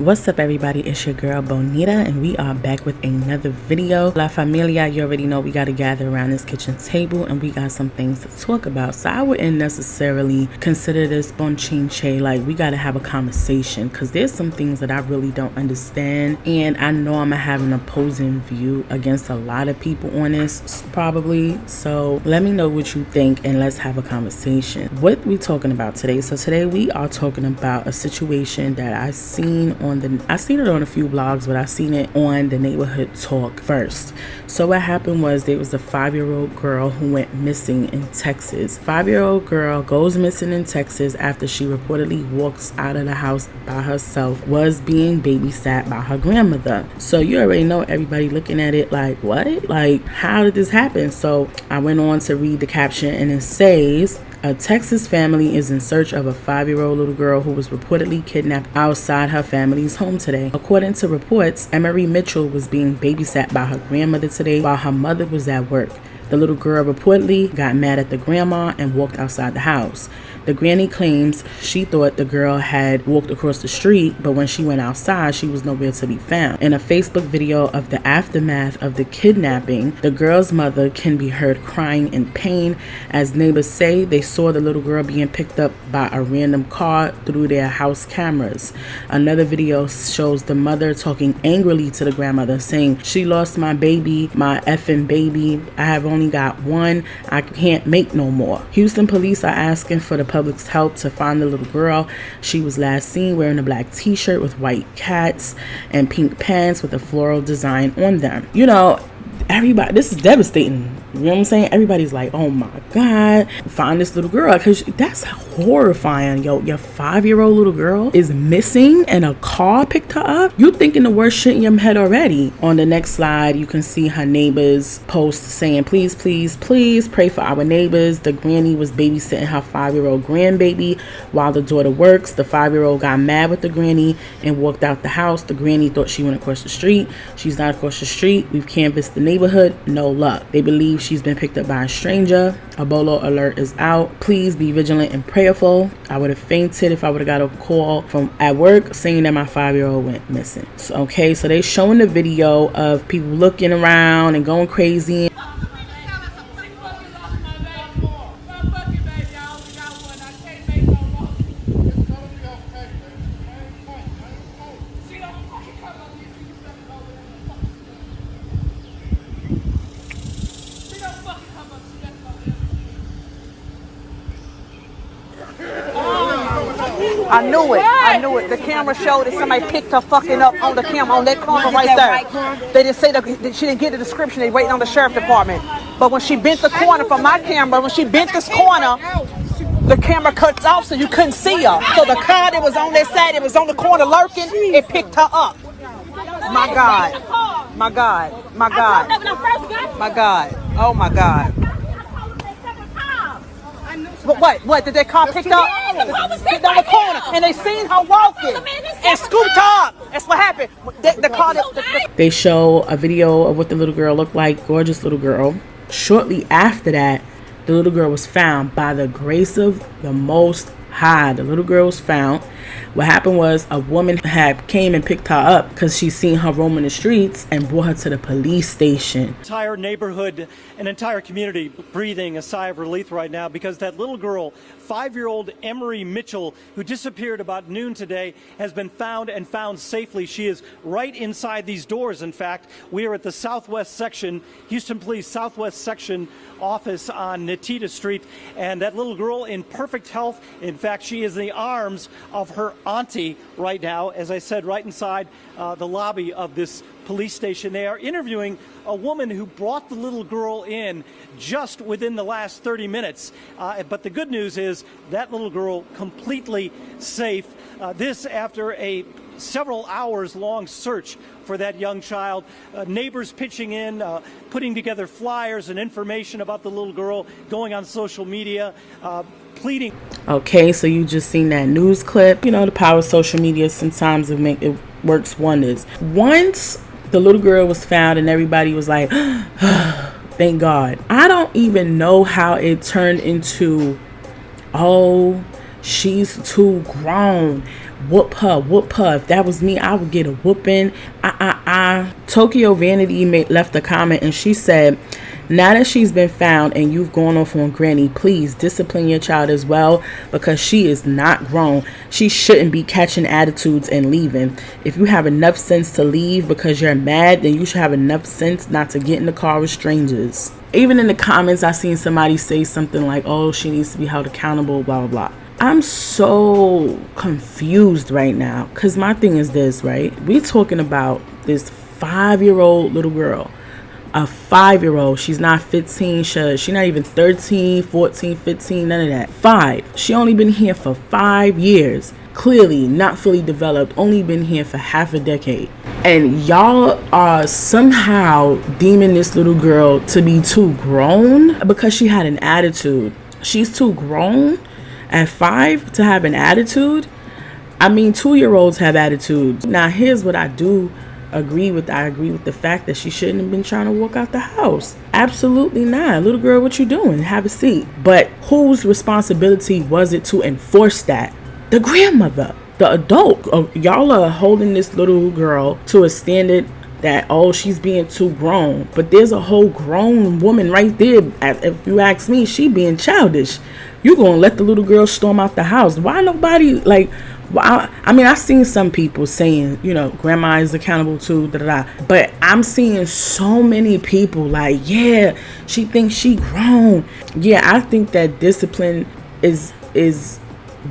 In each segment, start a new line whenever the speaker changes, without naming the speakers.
What's up, everybody? It's your girl Bonita, and we are back with another video. La familia, you already know we got to gather around this kitchen table and we got some things to talk about. So I wouldn't necessarily consider this bonchinche, like we got to have a conversation, because there's some things that I really don't understand, and I know I'm gonna have an opposing view against a lot of people on this probably. So let me know what you think and let's have a conversation. What we talking about today? So today we are talking about a situation that I seen it on a few blogs, but I seen it on the Neighborhood Talk first. So what happened was there was a 5-year-old girl who went missing in Texas. 5-year-old girl goes missing in Texas after she reportedly walks out of the house by herself, was being babysat by her grandmother. So you already know, everybody looking at it like, what? Like, how did this happen? So I went on to read the caption, and it says, a Texas family is in search of a 5-year-old little girl who was reportedly kidnapped outside her family's home today. According to reports, Emerie Mitchell was being babysat by her grandmother today while her mother was at work. The little girl reportedly got mad at the grandma and walked outside the house. The granny claims she thought the girl had walked across the street, but when she went outside, she was nowhere to be found. In a Facebook video of the aftermath of the kidnapping, the girl's mother can be heard crying in pain as neighbors say they saw the little girl being picked up by a random car through their house cameras. Another video shows the mother talking angrily to the grandmother, saying, "She lost my baby, my effing baby. I have only got one. I can't make no more." Houston police are asking for the public's help to find the little girl. She was last seen wearing a black t-shirt with white cats and pink pants with a floral design on them. You know, everybody, this is devastating. You know what I'm saying? Everybody's like, oh my God, find this little girl, because that's horrifying. Yo, your 5-year-old little girl is missing and a car picked her up. You thinking the worst shit in your head already. On the next slide, you can see her neighbors post saying, please, please, please pray for our neighbors. The granny was babysitting her 5-year-old grandbaby while the daughter works. The 5-year-old got mad with the granny and walked out the house. The granny thought she went across the street. She's not across the street. We've canvassed the neighborhood. No luck. They believe she's been picked up by a stranger. A bolo alert is out. Please be vigilant and prayerful. I would have fainted if I would have got a call from at work saying that my 5-year-old went missing. So they showing the video of people looking around and going crazy.
I knew it. The camera showed that somebody picked her fucking up on the camera on that corner right there. They didn't say that she didn't get the description. They waiting on the sheriff department. But when she bent the corner from my camera, when she bent this corner, the camera cuts off so you couldn't see her. So the car that was on that side, it was on the corner lurking, it picked her up. My God. My God. My God. My God. Oh my God. What? Did that car pick up? Picked on the corner, and they seen her walking and scooped her up. That's what happened.
They show a video of what the little girl looked like. Gorgeous little girl. Shortly after that, the little girl was found by the grace of the Most High. The little girl was found. What happened was a woman came and picked her up because she seen her roaming the streets and brought her to the police station.
Entire neighborhood, an entire community breathing a sigh of relief right now, because that little girl, 5-year-old Emerie Mitchell, who disappeared about noon today, has been found and found safely. She is right inside these doors. In fact, we are at the Southwest Section, Houston Police Southwest Section office on Natita Street, and that little girl in perfect health. In fact, she is in the arms of her auntie right now, as I said, right inside the lobby of this police station. They are interviewing a woman who brought the little girl in just within the last 30 minutes. But the good news is that little girl completely safe. This after a several hours long search for that young child. Neighbors pitching in, putting together flyers and information about the little girl, going on social media, pleading.
Okay, so you just seen that news clip. You know, the power of social media, sometimes it works wonders. Once the little girl was found and everybody was like, thank God. I don't even know how it turned into, oh, she's too grown. whoop her, whoop her. If that was me, I would get a whooping. Tokyo Vanity left a comment and she said, now that she's been found and you've gone off on Granny, please discipline your child as well, because she is not grown. She shouldn't be catching attitudes and leaving. If you have enough sense to leave because you're mad, then you should have enough sense not to get in the car with strangers. Even in the comments, I seen somebody say something like, oh, she needs to be held accountable, blah, blah, blah. I'm so confused right now, because my thing is this, right? We talking about this 5-year-old little girl. A 5-year-old. She's not 15. She's not even 13, 14, 15, none of that. 5. She only been here for 5 years. Clearly not fully developed. Only been here for half a decade. And y'all are somehow deeming this little girl to be too grown because she had an attitude. She's too grown at 5 to have an attitude. I mean, 2-year-olds have attitudes. Now, here's what I do agree with. I agree with the fact that she shouldn't have been trying to walk out the house. Absolutely not. Little girl, what you doing? Have a seat. But whose responsibility was it to enforce that? The grandmother, the adult. Y'all are holding this little girl to a standard that, oh, she's being too grown. But there's a whole grown woman right there. If you ask me, she being childish. You gonna let the little girl storm out the house? Why nobody, like, I mean, I've seen some people saying, you know, grandma is accountable too, but I'm seeing so many people like, yeah, she thinks she grown. Yeah, I think that discipline is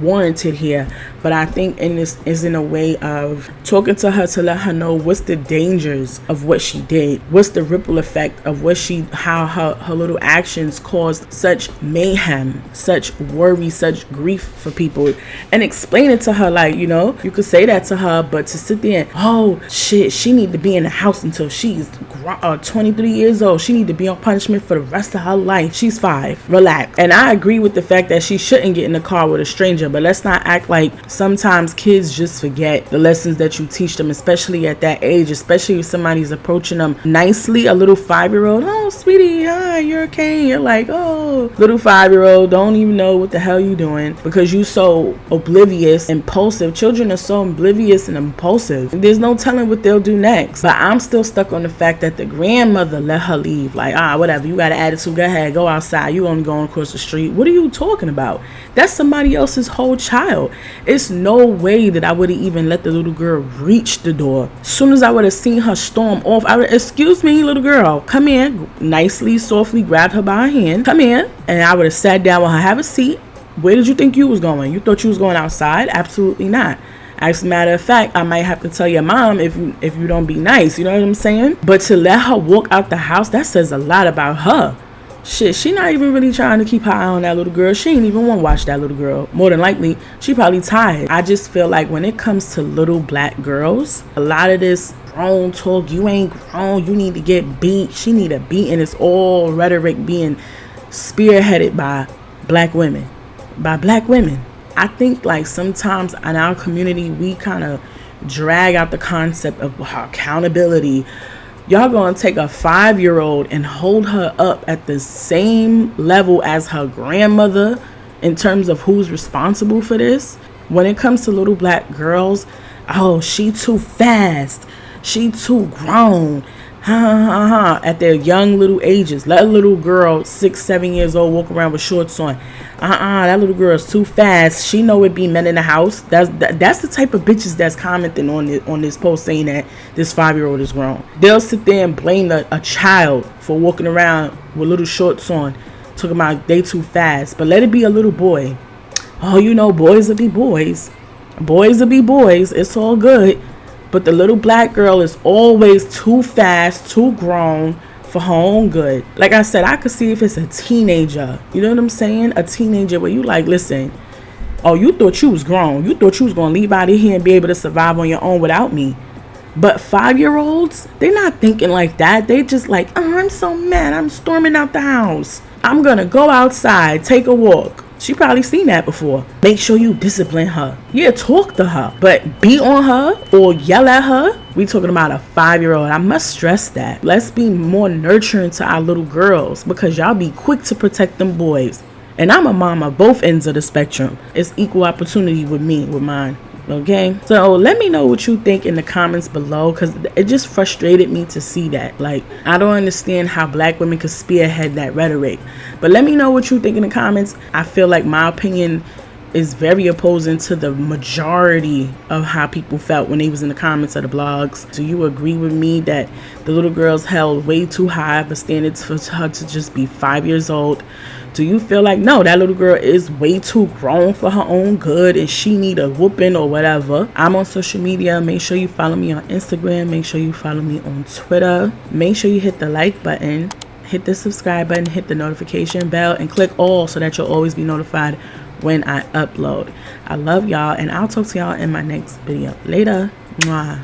warranted here, but I think in this is in a way of talking to her to let her know what's the dangers of what she did, what's the ripple effect of how her little actions caused such mayhem, such worry, such grief for people, and explain it to her. Like, you know, you could say that to her, but to sit there and, oh shit, she need to be in the house until she's 23 years old, she need to be on punishment for the rest of her life. She's 5. Relax. And I agree with the fact that she shouldn't get in the car with a stranger, but let's not act like sometimes kids just forget the lessons that you teach them, especially at that age, especially if somebody's approaching them nicely. A little 5-year-old, oh sweetie, hi, you're okay. You're like, oh, little 5-year-old don't even know what the hell you doing because you so oblivious, impulsive. Children are so oblivious and impulsive. There's no telling what they'll do next. But I'm still stuck on the fact that the grandmother let her leave. Like, whatever, you got an attitude, go ahead, go outside, you only going across the street. What are you talking about? That's somebody else's whole child. It's no way that I would have even let the little girl reach the door. As soon as I would have seen her storm off, I would, excuse me, little girl, come in. Nicely, softly grabbed her by her hand, come in, and I would have sat down with her, have a seat. Where did you think you was going? You thought you was going outside? Absolutely not. As a matter of fact, I might have to tell your mom if you don't be nice. You know what I'm saying? But to let her walk out the house, that says a lot about her. Shit, she not even really trying to keep her eye on that little girl. She ain't even want to watch that little girl. More than likely, she probably tired. I just feel like when it comes to little black girls, a lot of this grown talk, you ain't grown, you need to get beat, she need a beat, and it's all rhetoric being spearheaded by black women. I think like sometimes in our community, we kind of drag out the concept of accountability. Y'all gonna take a 5-year-old and hold her up at the same level as her grandmother in terms of who's responsible for this? When it comes to little black girls, oh, she too fast, she too grown, at their young little ages. Let a little girl 6, 7 years old walk around with shorts on. That little girl is too fast. She know it be men in the house. That's the type of bitches that's commenting on this post saying that this 5-year-old is grown. They'll sit there and blame a child for walking around with little shorts on, talking about they too fast. But let it be a little boy. Oh, you know, boys will be boys. Boys will be boys. It's all good. But the little black girl is always too fast, too grown for her own good. Like I said, I could see if it's a teenager. You know what I'm saying? A teenager where you like, listen, oh, you thought you was grown. You thought you was going to leave out of here and be able to survive on your own without me. But 5-year-olds, they're not thinking like that. They just like, oh, I'm so mad. I'm storming out the house. I'm going to go outside, take a walk. She probably seen that before. Make sure you discipline her. Yeah, talk to her. But beat on her or yell at her, we talking about a 5-year-old. I must stress that. Let's be more nurturing to our little girls because y'all be quick to protect them boys. And I'm a mom of both ends of the spectrum. It's equal opportunity with me, with mine. Okay, so let me know what you think in the comments below, because it just frustrated me to see that. Like, I don't understand how black women could spearhead that rhetoric. But let me know what you think in the comments. I feel like my opinion is very opposing to the majority of how people felt when they was in the comments of the blogs. Do you agree with me that the little girl's held way too high of a standards for her to just be 5 years old? Do you feel like, no, that little girl is way too grown for her own good and she need a whooping or whatever? I'm on social media. Make sure you follow me on Instagram. Make sure you follow me on Twitter. Make sure you hit the like button, hit the subscribe button, hit the notification bell, and click all so that you'll always be notified when I upload. I love y'all, and I'll talk to y'all in my next video. Later. Mwah.